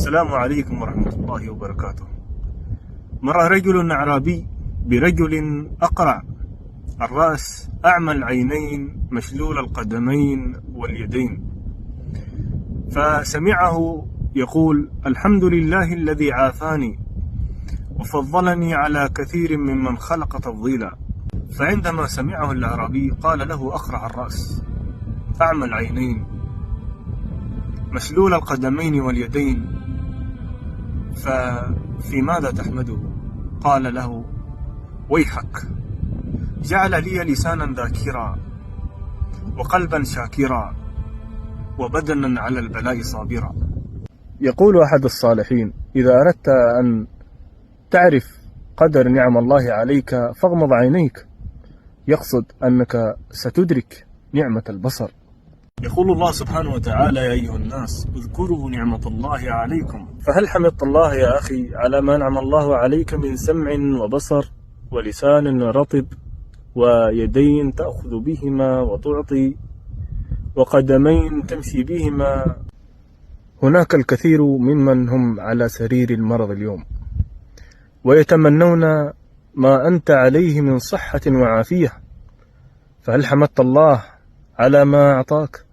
السلام عليكم ورحمة الله وبركاته. مر رجل أعرابي برجل أقرع الرأس أعمى العينين مشلول القدمين واليدين، فسمعه يقول: الحمد لله الذي عافاني وفضلني على كثير ممن خلق تفضيلا. فعندما سمعه الأعرابي قال له: أقرع الرأس أعمى العينين مشلول القدمين واليدين، ففي ماذا تحمده؟ قال له: ويحك، جعل لي لسانا ذاكرا وقلبا شاكرا وبدنا على البلاء صابرا. يقول أحد الصالحين: إذا أردت أن تعرف قدر نعم الله عليك فاغمض عينيك، يقصد أنك ستدرك نعمة البصر. يقول الله سبحانه وتعالى: يا أيها الناس اذكروا نعمة الله عليكم. فهل حمدت الله يا أخي على ما نعم الله عليك من سمع وبصر ولسان رطب ويدين تأخذ بهما وتعطي وقدمين تمشي بهما؟ هناك الكثير ممن هم على سرير المرض اليوم ويتمنون ما أنت عليه من صحة وعافية، فهل حمدت الله على ما أعطاك؟